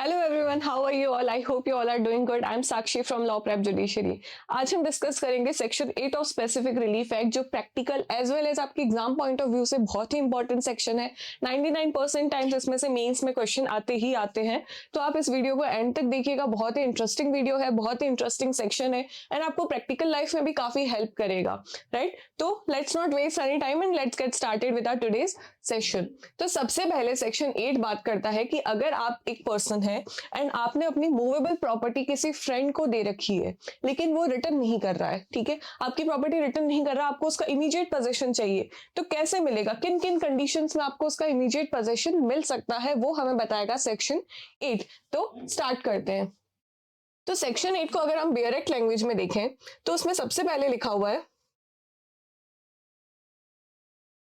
Hello everyone, how are you all? I hope you all are doing good. I am Sakshi from law prep judiciary. आज हम discuss करेंगे section 8 of specific relief act, जो practical as well as आपके exam point of view से बहुत ही important section है। 99% times इसमें से मेंस में क्वेश्चन आते ही आते हैं, तो आप इस वीडियो को एंड तक देखिएगा। बहुत ही इंटरेस्टिंग वीडियो है, बहुत ही इंटरेस्टिंग सेक्शन है एंड आपको प्रैक्टिकल लाइफ में भी काफी हेल्प करेगा, राइट? तो let's not waste any time and let's get started with our today's session. तो सबसे पहले सेक्शन 8 बात करता है कि अगर आप एक पर्सन है एंड आपने अपनी मूवेबल प्रॉपर्टी किसी फ्रेंड को दे रखी है, लेकिन वो रिटर्न नहीं कर रहा है, ठीक है, आपकी प्रॉपर्टी रिटर्न नहीं कर रहा, आपको उसका इमीडिएट पोजीशन चाहिए, तो कैसे मिलेगा, किन किन कंडीशंस में आपको उसका इमीडिएट पोजीशन मिल सकता है, वो हमें बताएगा सेक्शन 8। तो स्टार्ट करते हैं। तो सेक्शन 8 को अगर हम डायरेक्ट लैंग्वेज में देखें तो उसमें सबसे पहले लिखा हुआ है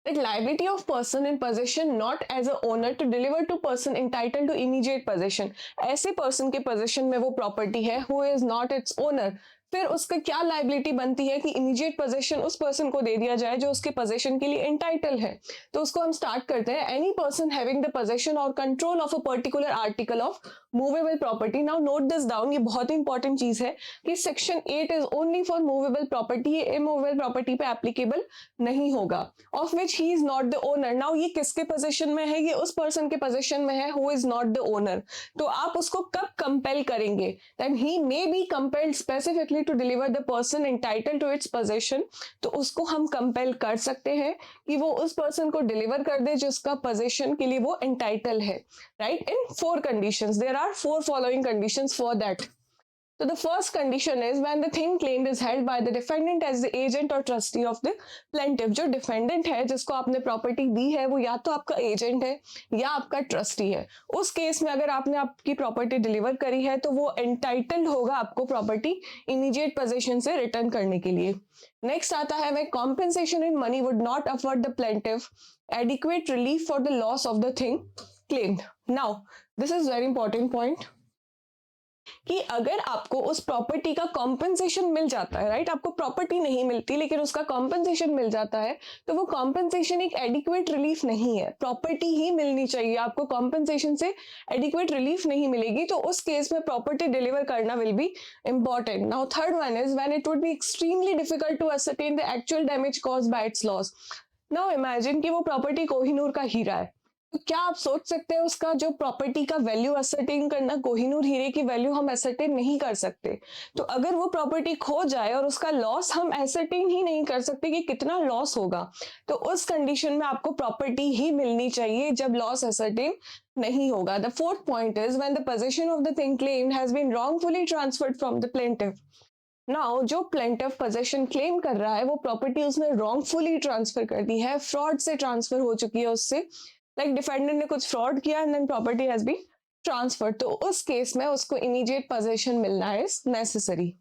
that liability of person in possession not as a owner to deliver to person entitled to immediate possession। ऐसे पर्सन के पोजीशन में वो प्रॉपर्टी है who is not its owner, फिर उसका क्या लाइबिलिटी बनती है कि इमीडिएट पोजीशन उस पर्सन को दे दिया जाए जो उसके पोजीशन के लिए एंटाइटल है। तो उसको हम स्टार्ट करते हैं। Any person having the possession or control of a particular article of movable property. Now note this down, ये बहुत इंपॉर्टेंट चीज है कि section 8 is only for movable property, ये इमूवेबल प्रॉपर्टी पे एप्लीकेबल नहीं होगा, of which he is not the owner. Now ये किसके पोजीशन में है? ये उस पर्सन के पोजीशन में है who is not the owner. तो आप उसको कब कंपेल करेंगे? That he may be compelled specifically to deliver the person entitled to its position. तो उसको हम कंपेल कर सकते हैं कि वो उस पर्सन को डिलीवर कर दे जिसका पोजीशन के लिए वो एंटाइटल है, right? In 4 conditions, there are 4 following conditions for that. So the first condition is when the thing claimed is held by the defendant as the agent or trustee of the plaintiff। जो defendant है जिसको आपने property दी है वो या तो आपका agent है या आपका ट्रस्टी है। उस केस में अगर आपने आपकी प्रॉपर्टी डिलीवर करी है तो वो एंटाइटल्ड होगा आपको प्रॉपर्टी इमीडिएट पोजीशन से रिटर्न करने के लिए। नेक्स्ट आता है when compensation in money would not afford the plaintiff adequate relief for the loss of the thing claimed। Now this is very important point कि अगर आपको उस प्रॉपर्टी का कॉम्पेंसेशन मिल जाता है, राइट, आपको प्रॉपर्टी नहीं मिलती लेकिन उसका कॉम्पेंसेशन मिल जाता है, तो वो कॉम्पेंसेशन एक एडिक्वेट रिलीफ नहीं है। प्रॉपर्टी ही मिलनी चाहिए, आपको कॉम्पेंसेशन से एडिक्वेट रिलीफ नहीं मिलेगी, तो उस केस में प्रॉपर्टी डिलीवर करना will be important. Now third one is when it would be extremely difficult to ascertain the actual damage caused by its loss. Now imagine कि वो प्रॉपर्टी कोहिनूर का हीरा है, तो क्या आप सोच सकते हैं उसका जो प्रॉपर्टी का वैल्यू असरटेन करना, कोहिनूर हीरे की वैल्यू हम असरटेन नहीं कर सकते। तो अगर वो प्रॉपर्टी खो जाए और उसका लॉस हम असरटेन ही नहीं कर सकते कि कितना लॉस होगा, तो उस कंडीशन में आपको प्रॉपर्टी ही मिलनी चाहिए जब लॉस असरटेन नहीं होगा। The fourth point is when the position of the thing claimed has been wrongfully transferred from the plaintiff. Now जो प्लेंटिफ पोजीशन क्लेम कर रहा है वो प्रॉपर्टी उसने रॉन्गफुली ट्रांसफर कर दी है, फ्रॉड से ट्रांसफर हो चुकी है उससे, लाइक डिफेंडेंट ने कुछ फ्रॉड किया and then property has been transfer, तो उस केस में उसको इमीडिएट पोजीशन मिलना इज नेसेसरी।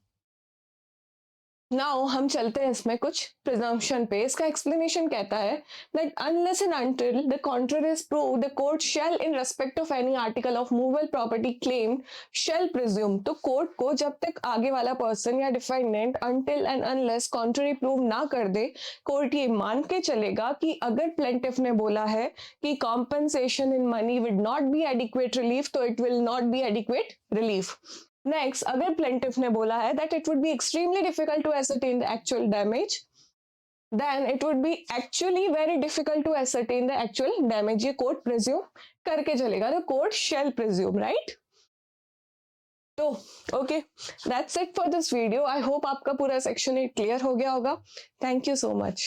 नाउ हम चलते हैं इसमें कुछ प्रिजम्पशन पे। इसका एक्सप्लेनेशन कहता है that unless and until the contrary is proved, the court shall in respect of any article of movable property claimed shall presume। तो कोर्ट को जब तक आगे वाला पर्सन या defendant until and unless contrary prove ना कर दे, कोर्ट ये मान के चलेगा कि अगर प्लेंटिफ ने बोला है कि compensation in money would not be adequate relief, तो it will not be adequate relief। Next, अगर प्लेंटिफ ने बोला है that it would be extremely difficult to ascertain the actual damage, then it would be actually very difficult to ascertain the actual damage। ये court presume करके चलेगा, तो court shall presume, right? तो okay, that's it for this video. I hope आपका पूरा section 8 clear हो गया होगा। Thank you so much.